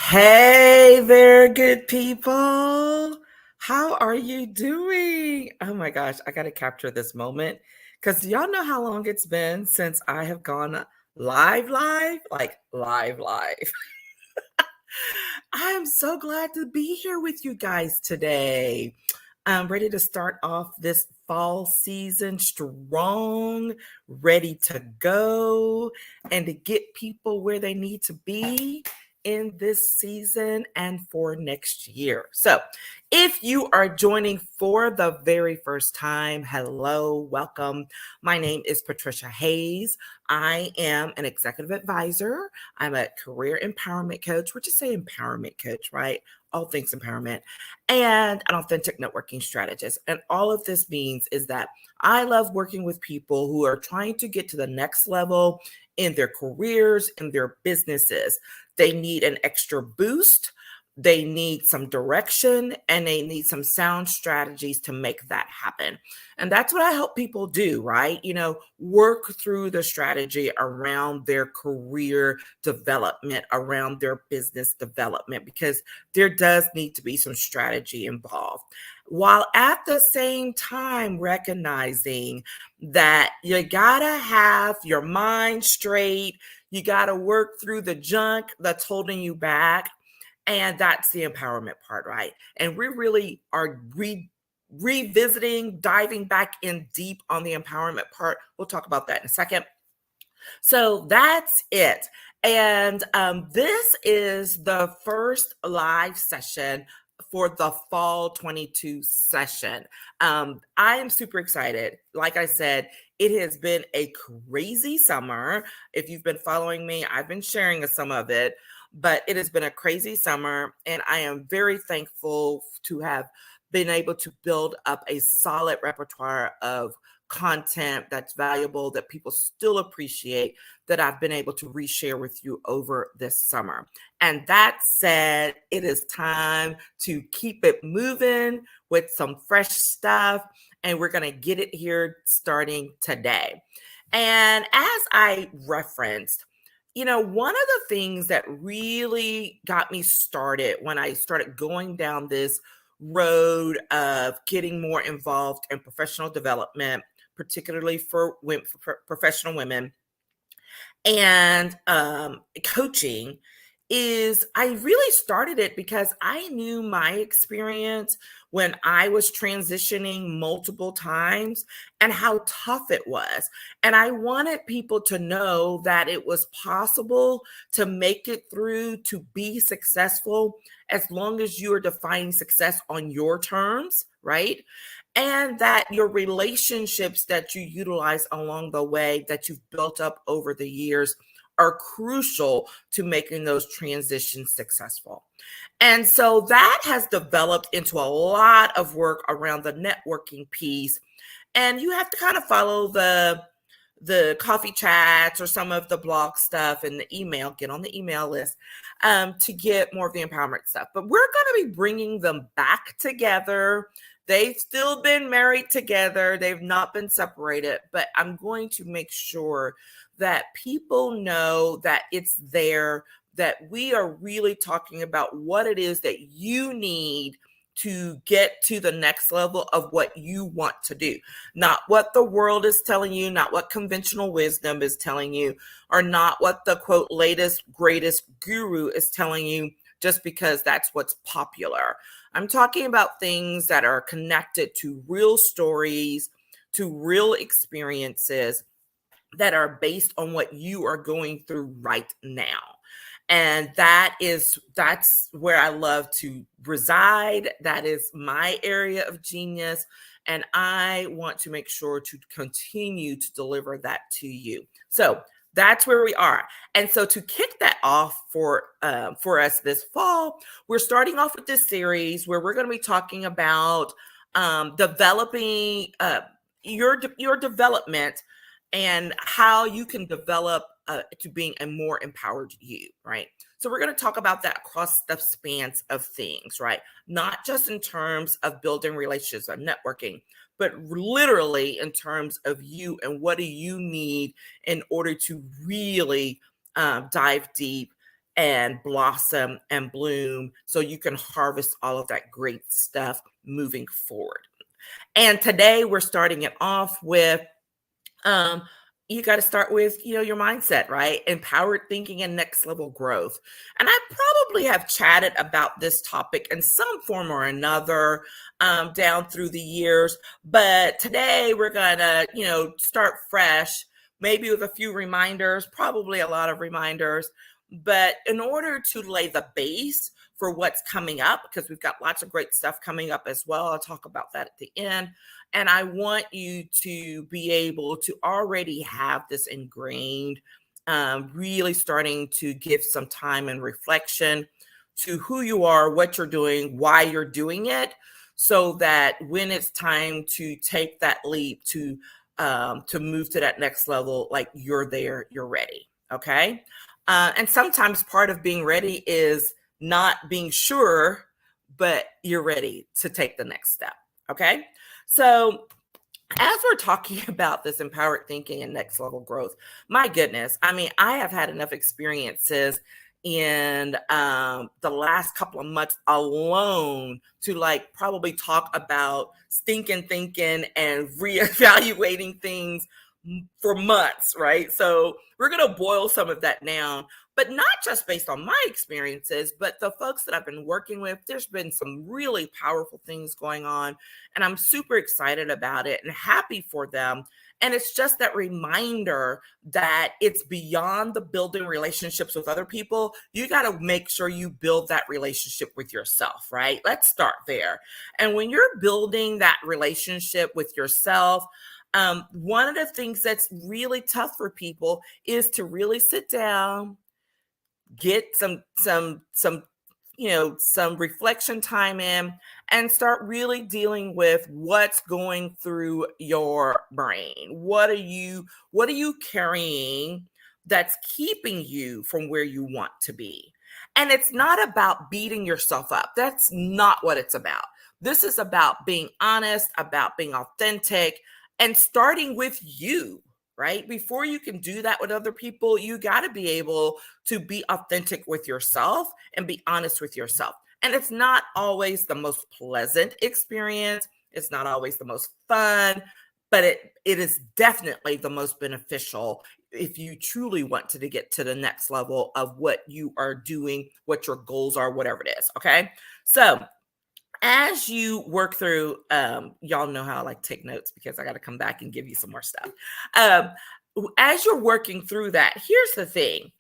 Hey there, good people. How are you doing? Oh my gosh, I got to capture this moment because y'all know how long it's been since I have gone live. I am so glad to be here with you guys today. I'm ready to start off this fall season strong, ready to go, and to get people where they need to be in this season and for next year. So, if you are joining for the very first time, hello, welcome. My name is Patricia Hayes. I am an executive advisor. I'm a career empowerment coach. We're just say empowerment coach, right? All things empowerment, and an authentic networking strategist. And all of this means is that I love working with people who are trying to get to the next level in their careers, in their businesses. They need an extra boost. They need some direction and they need some sound strategies to make that happen. And that's what I help people do, right? Work through the strategy around their career development, around their business development, because there does need to be some strategy involved. While at the same time recognizing that you gotta have your mind straight, you gotta work through the junk that's holding you back. And that's the empowerment part, right? And we really are revisiting, diving back in deep on the empowerment part. We'll talk about that in a second. So that's it. And this is the first live session for the fall 22 session. I am super excited. Like I said, it has been a crazy summer. If you've been following me, I've been sharing some of it, but it has been a crazy summer. And I am very thankful to have been able to build up a solid repertoire of content that's valuable, that people still appreciate, that I've been able to reshare with you over this summer. And that said, it is time to keep it moving with some fresh stuff. And we're going to get it here starting today. And as I referenced, one of the things that really got me started when I started going down this road of getting more involved in professional development, particularly for women, for professional women, and coaching, is I really started it because I knew my experience when I was transitioning multiple times and how tough it was. And I wanted people to know that it was possible to make it through, to be successful, as long as you are defining success on your terms, right? And that your relationships that you utilize along the way, that you've built up over the years, are crucial to making those transitions successful. And so that has developed into a lot of work around the networking piece. And you have to kind of follow the coffee chats or some of the blog stuff and the email, get on the email list to get more of the empowerment stuff. But we're going to be bringing them back together. They've still been married together. They've not been separated, but I'm going to make sure that people know that it's there, that we are really talking about what it is that you need to get to the next level of what you want to do. Not what the world is telling you, not what conventional wisdom is telling you, or not what the quote latest, greatest guru is telling you just because that's what's popular. I'm talking about things that are connected to real stories, to real experiences that are based on what you are going through right now. And that's where I love to reside. That is my area of genius. And I want to make sure to continue to deliver that to you. So that's where we are. And so to kick that off for us this fall, we're starting off with this series where we're going to be talking about developing your development and how you can develop to being a more empowered you, right? So we're going to talk about that across the spans of things, right? Not just in terms of building relationships and networking, but literally in terms of you and what do you need in order to really dive deep and blossom and bloom so you can harvest all of that great stuff moving forward. And today we're starting it off with um, you got to start with, your mindset, right? Empowered thinking and next level growth. And I probably have chatted about this topic in some form or another down through the years. But today we're going to, start fresh, maybe with a few reminders, probably a lot of reminders. But in order to lay the base for what's coming up, because we've got lots of great stuff coming up as well, I'll talk about that at the end. And I want you to be able to already have this ingrained, really starting to give some time and reflection to who you are, what you're doing, why you're doing it, so that when it's time to take that leap to move to that next level, like you're there, you're ready. Okay. And sometimes part of being ready is not being sure, but you're ready to take the next step. Okay. So as we're talking about this empowered thinking and next level growth, my goodness, I mean, I have had enough experiences in the last couple of months alone to like probably talk about stinking thinking and reevaluating things for months, right? So we're going to boil some of that down, but not just based on my experiences, but the folks that I've been working with. There's been some really powerful things going on, and I'm super excited about it and happy for them. And it's just that reminder that it's beyond the building relationships with other people. You got to make sure you build that relationship with yourself, right? Let's start there. And when you're building that relationship with yourself, one of the things that's really tough for people is to really sit down, get some reflection time in, and start really dealing with what's going through your brain. What are you carrying that's keeping you from where you want to be? And it's not about beating yourself up. That's not what it's about. This is about being honest, about being authentic, and starting with you, right? Before you can do that with other people, you got to be able to be authentic with yourself and be honest with yourself. And it's not always the most pleasant experience. It's not always the most fun, but it is definitely the most beneficial if you truly want to get to the next level of what you are doing, what your goals are, whatever it is. Okay. So as you work through, y'all know how I like to take notes because I got to come back and give you some more stuff. As you're working through that, here's the thing.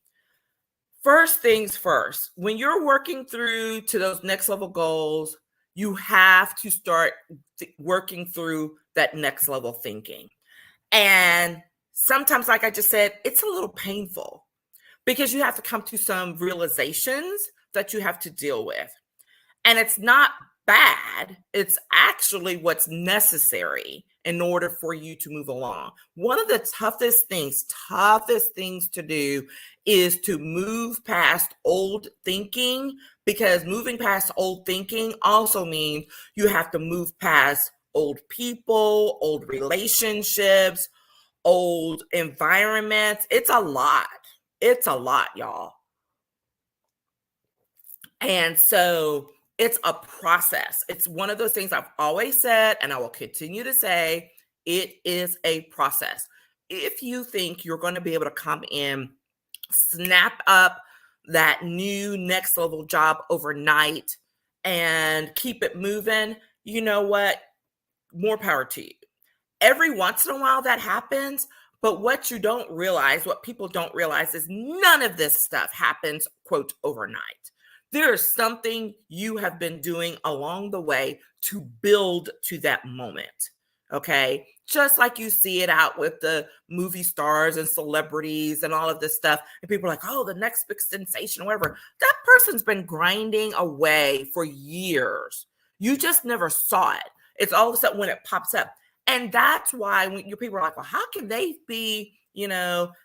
First things first, when you're working through to those next level goals, you have to start working through that next level thinking. And sometimes, like I just said, it's a little painful because you have to come to some realizations that you have to deal with. And it's not bad. It's actually what's necessary in order for you to move along. One of the toughest things to do is to move past old thinking, because moving past old thinking also means you have to move past old people, old relationships, old environments. It's a lot. It's a lot, y'all. And so it's a process. It's one of those things I've always said, and I will continue to say, it is a process. If you think you're going to be able to come in, snap up that new next level job overnight and keep it moving, you know what? More power to you. Every once in a while that happens, but what people don't realize is none of this stuff happens, quote, overnight. There is something you have been doing along the way to build to that moment, okay? Just like you see it out with the movie stars and celebrities and all of this stuff. And people are like, oh, the next big sensation, whatever. That person's been grinding away for years. You just never saw it. It's all of a sudden when it pops up. And that's why when your people are like, well, how can they be,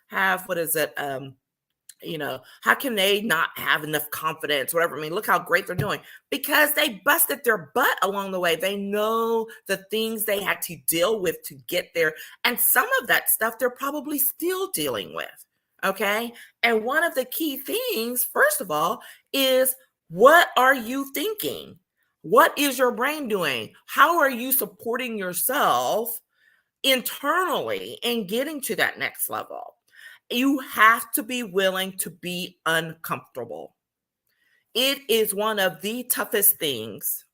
have, what is it? How can they not have enough confidence, whatever? I mean, look how great they're doing, because they busted their butt along the way. They know the things they had to deal with to get there. And some of that stuff they're probably still dealing with. Okay. And one of the key things, first of all, is what are you thinking? What is your brain doing? How are you supporting yourself internally and getting to that next level? You have to be willing to be uncomfortable. It is one of the toughest things.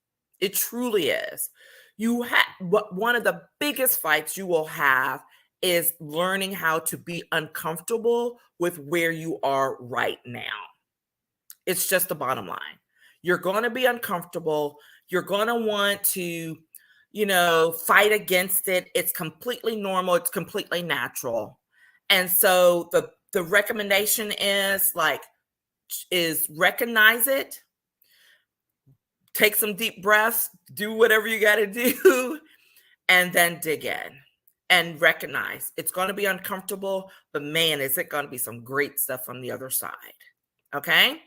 It truly is. You have one of the biggest fights you will have is learning how to be uncomfortable with where you are right now. It's just the bottom line. You're going to be uncomfortable. You're going to want to, fight against it. It's completely normal. It's completely natural. And so the recommendation is recognize it, take some deep breaths, do whatever you got to do, and then dig in and recognize it's going to be uncomfortable, but man, is it going to be some great stuff on the other side. Okay.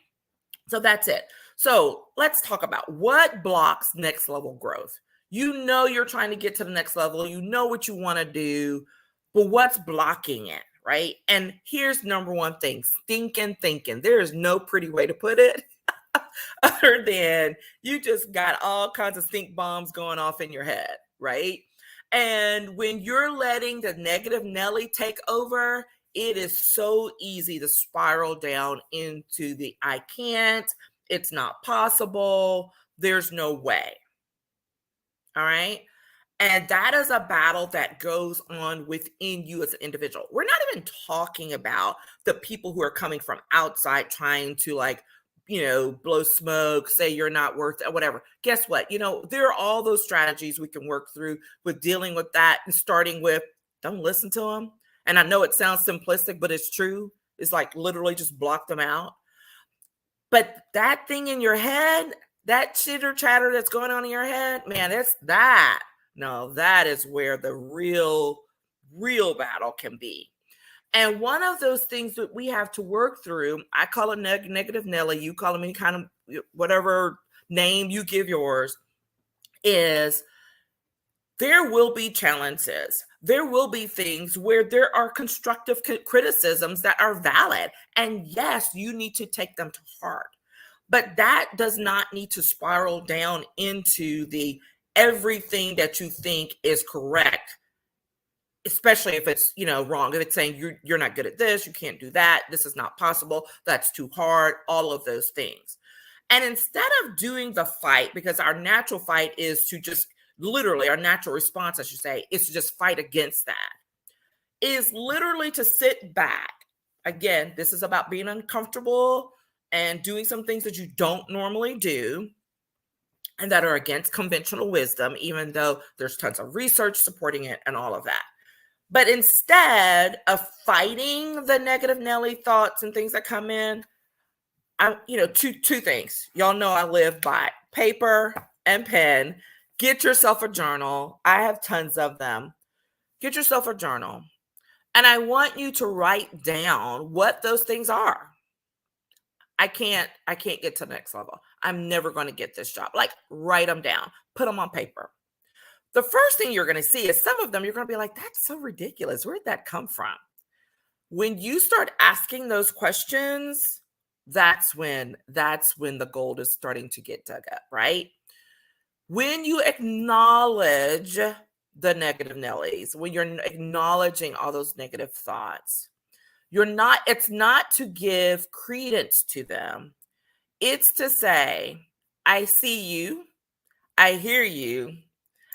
So that's it. So let's talk about what blocks next level growth. You're trying to get to the next level. You know what you want to do, but what's blocking it, right? And here's number one thing, stinking thinking. There is no pretty way to put it other than you just got all kinds of stink bombs going off in your head, right? And when you're letting the negative Nelly take over, it is so easy to spiral down into the I can't, it's not possible, there's no way. All right. And that is a battle that goes on within you as an individual. We're not even talking about the people who are coming from outside trying to blow smoke, say you're not worth it, whatever. Guess what? There are all those strategies we can work through with dealing with that and starting with don't listen to them. And I know it sounds simplistic, but it's true. It's like literally just block them out. But that thing in your head, that chitter chatter that's going on in your head, man, it's that. No, that is where the real battle can be. And one of those things that we have to work through, I call it negative Nelly, you call them any kind of whatever name you give yours, is there will be challenges. There will be things where there are constructive criticisms that are valid. And yes, you need to take them to heart. But that does not need to spiral down into the everything that you think is correct, especially if it's wrong. If it's saying you're not good at this, you can't do that, this is not possible, that's too hard, all of those things. And instead of doing the fight, because our natural fight is to just literally, our natural response, I should say, is to just fight against that, is literally to sit back. Again, this is about being uncomfortable and doing some things that you don't normally do and that are against conventional wisdom, even though there's tons of research supporting it and all of that. But instead of fighting the negative Nelly thoughts and things that come in, two things. Y'all know I live by paper and pen. Get yourself a journal. I have tons of them. Get yourself a journal. And I want you to write down what those things are. I can't get to the next level. I'm never going to get this job. Write them down. Put them on paper. The first thing you're going to see is some of them you're going to be like, that's so ridiculous. Where'd that come from? When you start asking those questions, that's when the gold is starting to get dug up, right? When you acknowledge the negative Nellies, when you're acknowledging all those negative thoughts, it's not to give credence to them. It's to say, I see you, I hear you,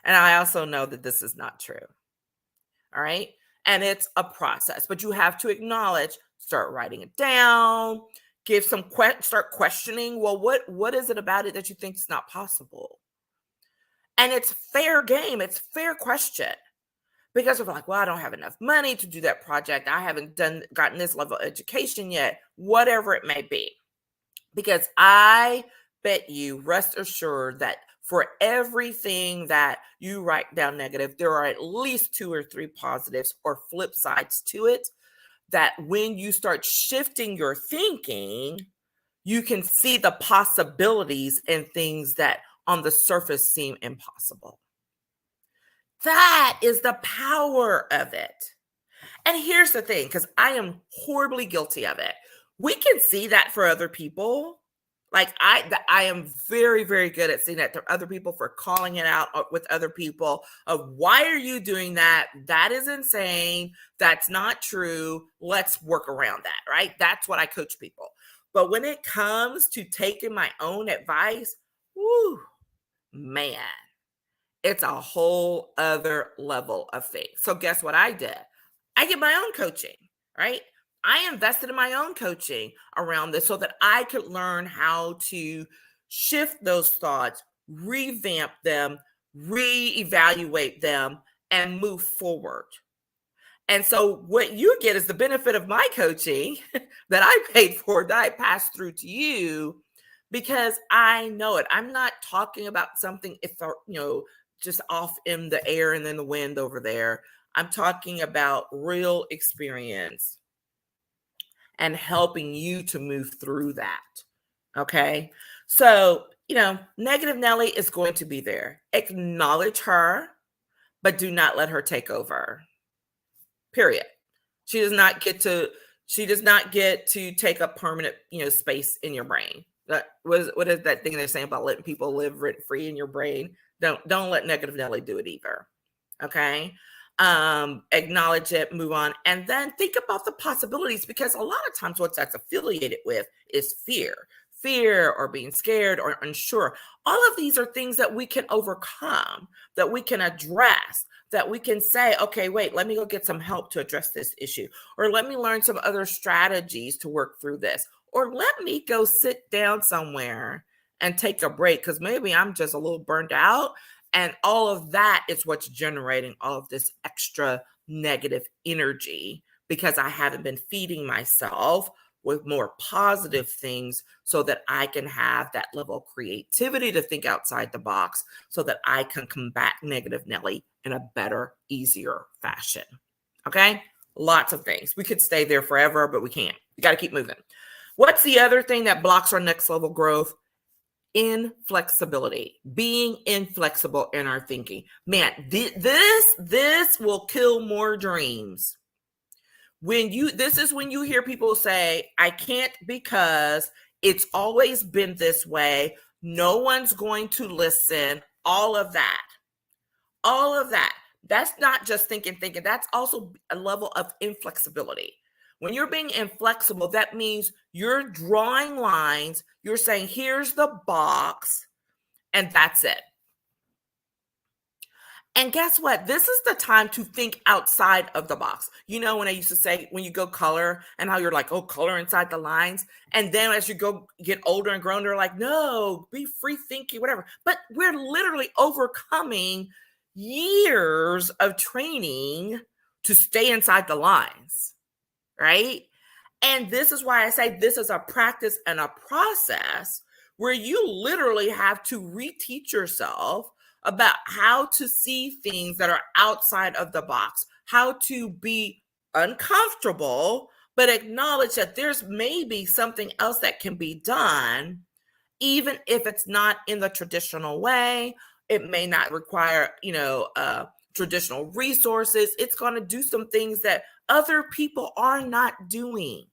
and I also know that this is not true. All right. And it's a process, but you have to acknowledge, start writing it down, start questioning. Well, what is it about it that you think is not possible? And it's fair game. It's fair question. Because we're like, well, I don't have enough money to do that project. I haven't gotten this level of education yet, whatever it may be. Because I bet you, rest assured that for everything that you write down negative, there are at least 2 or 3 positives or flip sides to it, that when you start shifting your thinking, you can see the possibilities and things that on the surface seem impossible. That is the power of it. And here's the thing, because I am horribly guilty of it. We can see that for other people. Like I am very, very good at seeing that to other people, for calling it out with other people of, why are you doing that? That is insane. That's not true. Let's work around that, right? That's what I coach people. But when it comes to taking my own advice, whoo, man, it's a whole other level of faith. So guess what I did? I get my own coaching, right? I invested in my own coaching around this so that I could learn how to shift those thoughts, revamp them, reevaluate them, and move forward. And so what you get is the benefit of my coaching that I paid for, that I passed through to you, because I know it. I'm not talking about something, if just off in the air and then the wind over there. I'm talking about real experience and helping you to move through that. Okay. So, negative Nelly is going to be there. Acknowledge her, but do not let her take over. Period. She does not get to take up permanent, space in your brain. What is that thing they're saying about letting people live rent free in your brain? Don't let negative Nelly do it either. Okay. Acknowledge it, move on, and then think about the possibilities, because a lot of times what that's affiliated with is fear or being scared or unsure. All of these are things that we can overcome, that we can address, that we can say, okay, wait, let me go get some help to address this issue, or let me learn some other strategies to work through this, or let me go sit down somewhere and take a break, because maybe I'm just a little burned out. And all of that is what's generating all of this extra negative energy, because I haven't been feeding myself with more positive things so that I can have that level of creativity to think outside the box, so that I can combat negative Nelly in a better, easier fashion. Okay? Lots of things. We could stay there forever, but we can't. We got to keep moving. What's the other thing that blocks our next level growth? Inflexibility, being inflexible in our thinking. Man, this will kill more dreams. This is when you hear people say, I can't because it's always been this way. No one's going to listen. All of that. That's not just thinking. That's also a level of inflexibility. When you're being inflexible, that means you're drawing lines. You're saying, here's the box, and that's it. And guess what? This is the time to think outside of the box. When I used to say, when you go color, and how you're like, oh, color inside the lines. And then as you get older and grown, they're like, no, be free thinking, whatever. But we're literally overcoming years of training to stay inside the lines. Right? And this is why I say this is a practice and a process where you literally have to reteach yourself about how to see things that are outside of the box, how to be uncomfortable, but acknowledge that there's maybe something else that can be done, even if it's not in the traditional way. It may not require, traditional resources. It's going to do some things that other people are not doing.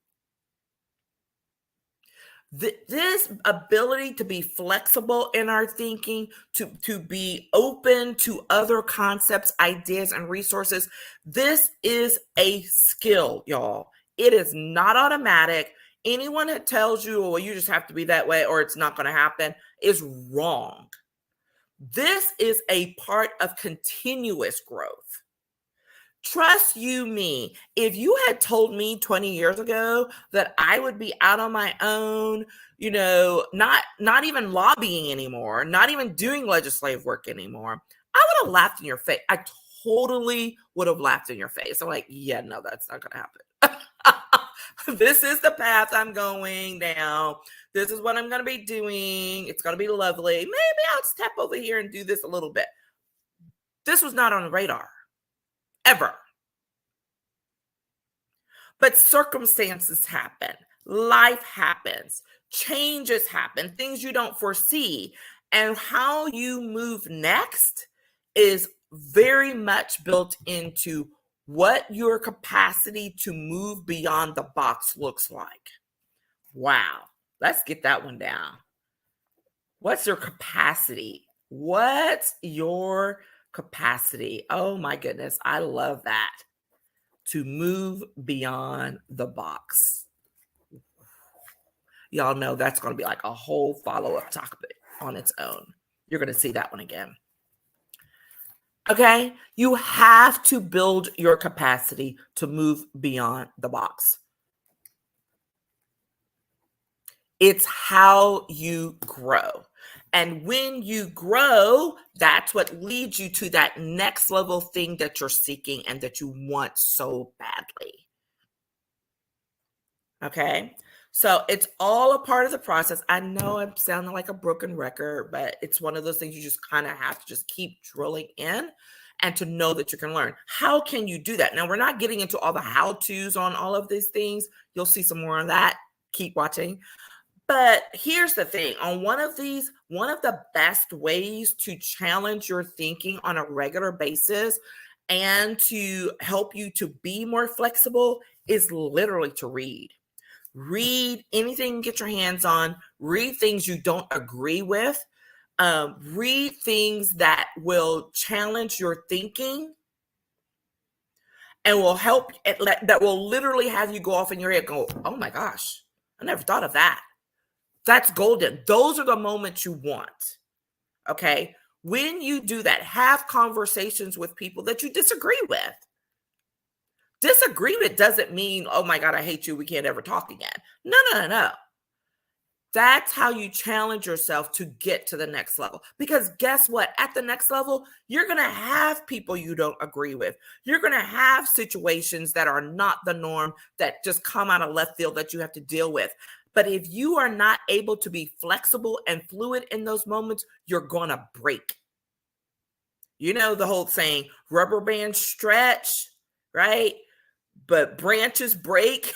This ability to be flexible in our thinking, to be open to other concepts, ideas, and resources, this is a skill, y'all. It is not automatic. Anyone that tells you, well, you just have to be that way or it's not going to happen, is wrong. This is a part of continuous growth. Trust you me, if you had told me 20 years ago that I would be out on my own, not even lobbying anymore, not even doing legislative work anymore, I would have laughed in your face. I totally would have laughed in your face. I'm like, yeah, no, that's not going to happen. This is the path I'm going down. This is what I'm going to be doing. It's going to be lovely. Maybe I'll step over here and do this a little bit. This was not on the radar. Ever. But circumstances happen. Life happens. Changes happen. Things you don't foresee. And how you move next is very much built into what your capacity to move beyond the box looks like. Wow. Let's get that one down. What's your capacity? What's your capacity? Oh my goodness. I love that. To move beyond the box. Y'all know that's going to be like a whole follow-up topic on its own. You're going to see that one again. Okay? You have to build your capacity to move beyond the box. It's how you grow. And when you grow, that's what leads you to that next level thing that you're seeking and that you want so badly. Okay? So it's all a part of the process. I know I'm sounding like a broken record, but it's one of those things you just kind of have to just keep drilling in and to know that you can learn. How can you do that? Now, we're not getting into all the how-tos on all of these things. You'll see some more on that. Keep watching. But here's the thing. On one of the best ways to challenge your thinking on a regular basis and to help you to be more flexible is literally to read. Read anything you get your hands on. Read things you don't agree with. Read things that will challenge your thinking and will help, that will literally have you go off in your head, go, oh my gosh, I never thought of that. That's golden. Those are the moments you want. Okay. When you do that, have conversations with people that you disagree with. Disagreement doesn't mean, oh my God, I hate you. We can't ever talk again. No. That's how you challenge yourself to get to the next level. Because guess what? At the next level, you're going to have people you don't agree with. You're going to have situations that are not the norm, that just come out of left field that you have to deal with. But if you are not able to be flexible and fluid in those moments, you're going to break. You know the whole saying, rubber bands stretch, right? But branches break.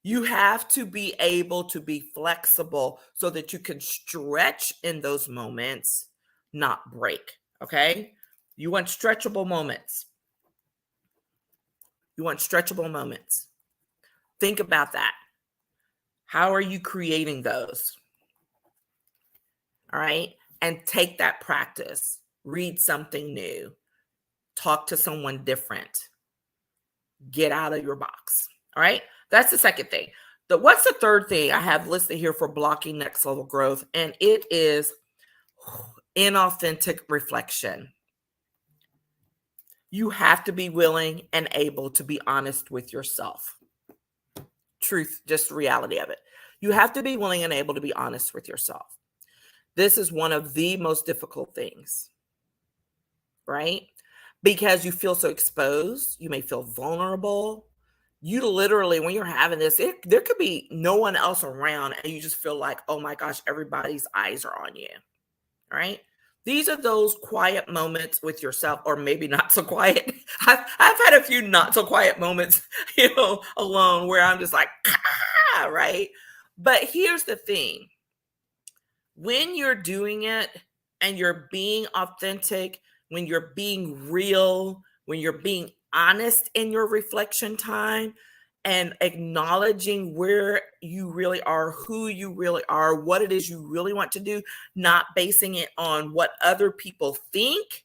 You have to be able to be flexible so that you can stretch in those moments, not break. Okay? You want stretchable moments. You want stretchable moments. Think about that. How are you creating those? All right? And take that practice. Read something new. Talk to someone different. Get out of your box. All right? That's the second thing. What's the third thing I have listed here for blocking next level growth? And it is inauthentic reflection. You have to be willing and able to be honest with yourself. Truth, just the reality of it. You have to be willing and able to be honest with yourself. This is one of the most difficult things, right? Because you feel so exposed. You may feel vulnerable. You literally, when you're having this, there could be no one else around and you just feel like, oh my gosh, everybody's eyes are on you, right? These are those quiet moments with yourself, or maybe not so quiet. I've had a few not so quiet moments, alone, where I'm just like, right? But here's the thing. When you're doing it and you're being authentic, when you're being real, when you're being honest in your reflection time and acknowledging where you really are, who you really are, what it is you really want to do, not basing it on what other people think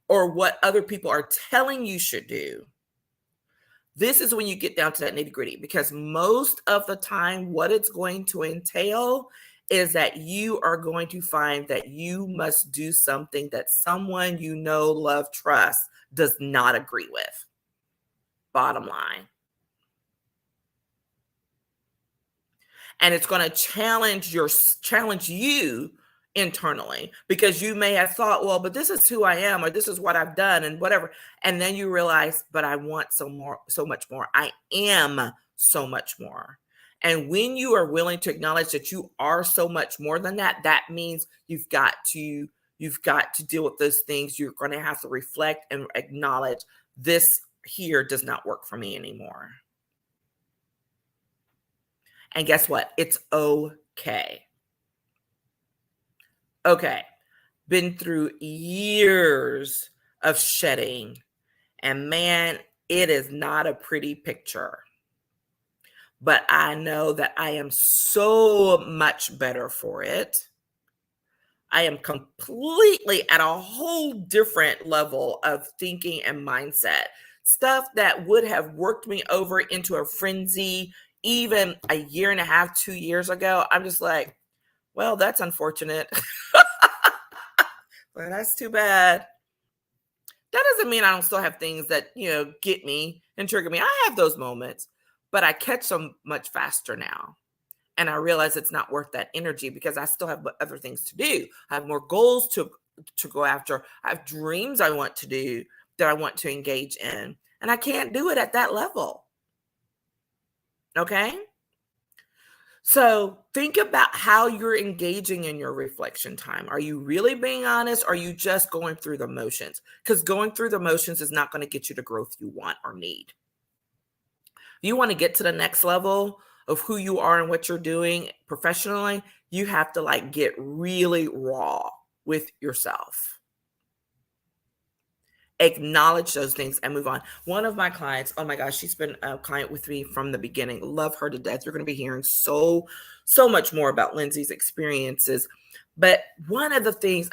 or what other people are telling you should do. This is when you get down to that nitty-gritty, because most of the time what it's going to entail is that you are going to find that you must do something that someone you know, love, trust does not agree with. Bottom line. And it's going to challenge you internally, because you may have thought, well, but this is who I am, or this is what I've done and whatever. And then you realize, but I want so much more. I am so much more. And when you are willing to acknowledge that you are so much more than that, that means you've got to deal with those things. You're going to have to reflect and acknowledge, this here does not work for me anymore. And guess what? It's okay. Okay. Been through years of shedding And man, it is not a pretty picture. But I know that I am so much better for it. I am completely at a whole different level of thinking and mindset. Stuff that would have worked me over into a frenzy even a year and a half, 2 years ago. I'm just like, well, that's unfortunate. Well, that's too bad. That doesn't mean I don't still have things that, get me and trigger me. I have those moments, but I catch them much faster now. And I realize it's not worth that energy because I still have other things to do. I have more goals to go after. I have dreams I want to do that I want to engage in. And I can't do it at that level. Okay? So think about how you're engaging in your reflection time. Are you really being honest? Or are you just going through the motions? Because going through the motions is not going to get you the growth you want or need. You want to get to the next level of who you are and what you're doing professionally, you have to get really raw with yourself. Acknowledge those things and move on. One of my clients, oh my gosh, she's been a client with me from the beginning. Love her to death. You're going to be hearing so much more about Lindsay's experiences. But one of the things,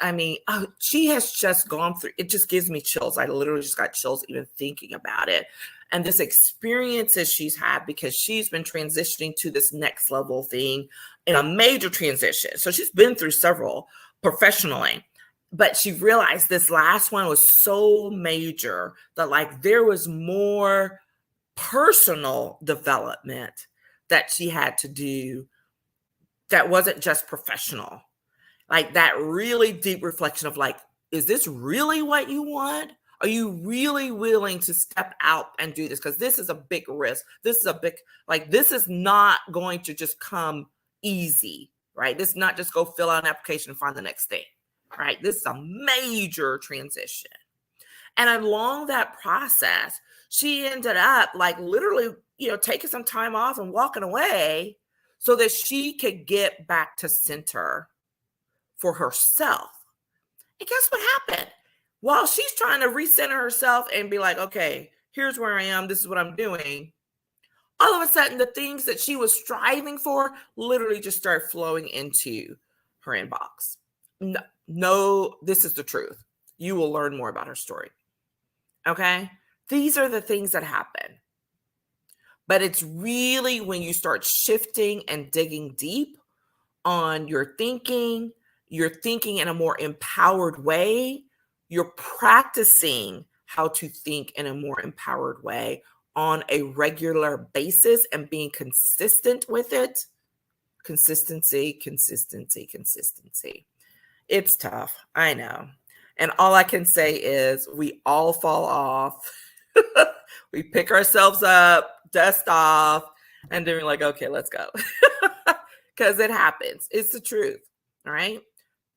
she has just gone through, it just gives me chills. I literally just got chills even thinking about it. And this experiences she's had because she's been transitioning to this next level thing in a major transition. So she's been through several professionally, but she realized this last one was so major that there was more personal development that she had to do that wasn't just professional. That really deep reflection of is this really what you want? Are you really willing to step out and do this? Because this is a big risk. This is a big, this is not going to just come easy, right? This is not just go fill out an application and find the next thing, right? This is a major transition. And along that process, she ended up literally, taking some time off and walking away so that she could get back to center for herself. And guess what happened? While she's trying to recenter herself and be like, okay, here's where I am, this is what I'm doing, all of a sudden the things that she was striving for literally just start flowing into her inbox. No, this is the truth. You will learn more about her story. Okay? These are the things that happen. But it's really when you start shifting and digging deep on your thinking, you're thinking in a more empowered way. You're practicing how to think in a more empowered way on a regular basis and being consistent with it. Consistency. It's tough. I know. And all I can say is we all fall off. We pick ourselves up, dust off, and then we're like, okay, let's go. Because it happens. It's the truth. All right.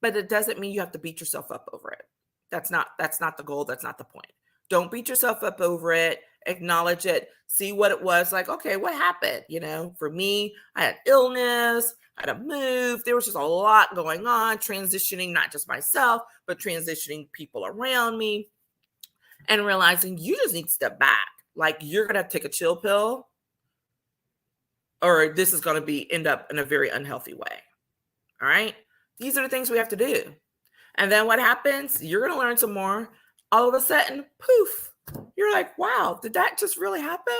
But it doesn't mean you have to beat yourself up over it. That's not the goal. That's not the point. Don't beat yourself up over it. Acknowledge it. See what it was like. Okay, what happened? For me, I had illness. I had to move. There was just a lot going on, transitioning not just myself, but transitioning people around me and realizing you just need to step back. You're going to have to take a chill pill or this is going to end up in a very unhealthy way. All right. These are the things we have to do. And then what happens? You're going to learn some more. All of a sudden, poof, you're like, wow, did that just really happen?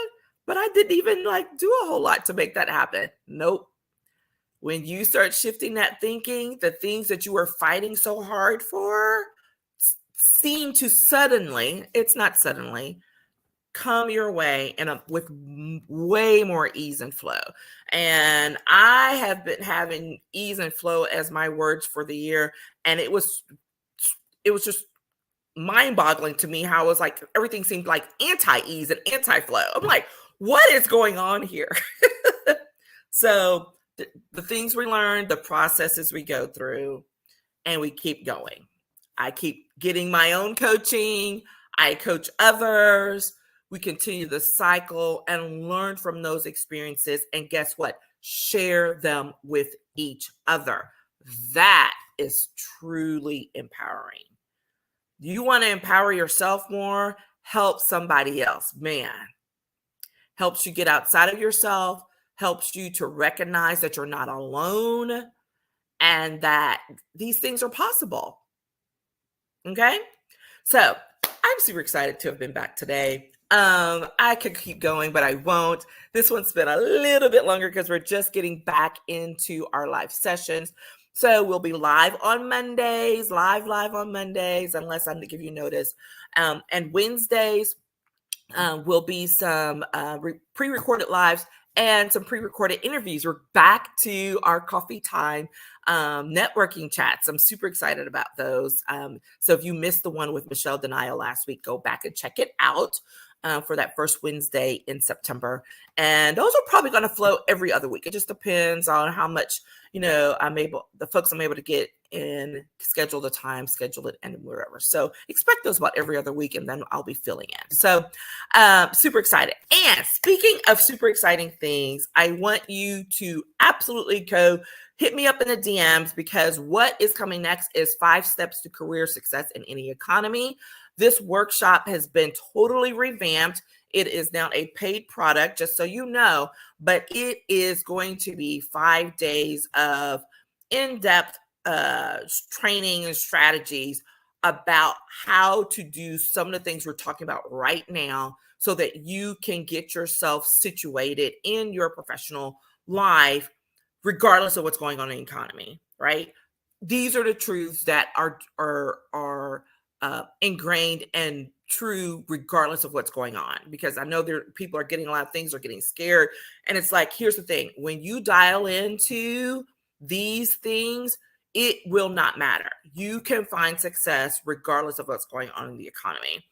But I didn't even do a whole lot to make that happen. Nope. When you start shifting that thinking, the things that you were fighting so hard for seem to suddenly, it's not suddenly, come your way with way more ease and flow. And I have been having ease and flow as my words for the year. And it was just mind-boggling to me how it was everything seemed anti-ease and anti-flow. I'm like, what is going on here? So the things we learn, the processes we go through, and we keep going. I keep getting my own coaching. I coach others. We continue the cycle and learn from those experiences. And guess what? Share them with each other. That is truly empowering. You want to empower yourself more? help somebody else, man, helps you get outside of yourself, helps you to recognize that you're not alone and that these things are possible. Okay? So I'm super excited to have been back today. I could keep going, but I won't. This one's been a little bit longer because we're just getting back into our live sessions. So we'll be live on Mondays, live on Mondays, unless I give you notice. And Wednesdays will be some pre-recorded lives and some pre-recorded interviews. We're back to our coffee time networking chats. I'm super excited about those. So if you missed the one with Michelle Denial last week, go back and check it out for that first Wednesday in September. And those are probably going to flow every other week. It just depends on how much, the folks I'm able to get in, schedule the time, schedule it, and wherever. So expect those about every other week, and then I'll be filling in. So super excited. And speaking of super exciting things, I want you to absolutely go hit me up in the DMs, because what is coming next is 5 steps to career success in any economy. This workshop has been totally revamped. It is now a paid product, just so you know, but it is going to be 5 days of in-depth training and strategies about how to do some of the things we're talking about right now so that you can get yourself situated in your professional life, regardless of what's going on in the economy, right? These are the truths that are ingrained and true regardless of what's going on, because I know people are getting a lot of things, are getting scared. And it's like, here's the thing, when you dial into these things, it will not matter. You can find success regardless of what's going on in the economy.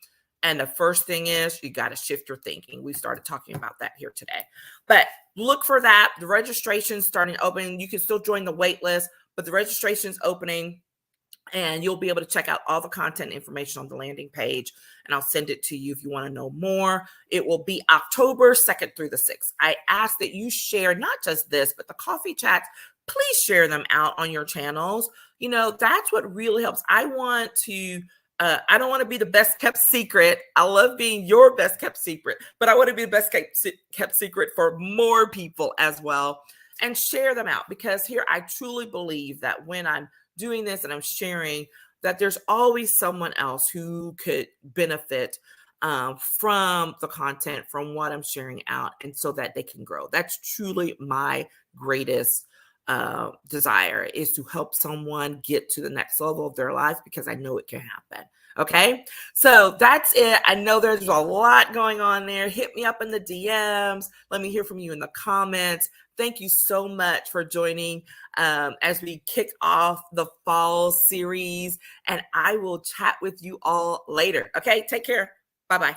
And the first thing is you got to shift your thinking. We started talking about that here today, but look for that. The registration's starting open. You can still join the wait list, but the registration's opening, and you'll be able to check out all the content information on the landing page, and I'll send it to you if you want to know more. It will be October 2nd through the 6th. I ask that you share not just this, but the coffee chats. Please share them out on your channels. That's what really helps. I don't want to be the best kept secret. I love being your best kept secret, but I want to be the best kept secret for more people as well, and share them out, because here I truly believe that when I'm doing this and I'm sharing, that there's always someone else who could benefit from the content, from what I'm sharing out, and so that they can grow. That's truly my greatest desire, is to help someone get to the next level of their life, because I know it can happen. Okay, so that's it. I know there's a lot going on there. Hit me up in the DMs. Let me hear from you in the comments. Thank you so much for joining as we kick off the fall series, and I will chat with you all later. Okay, take care. Bye-bye.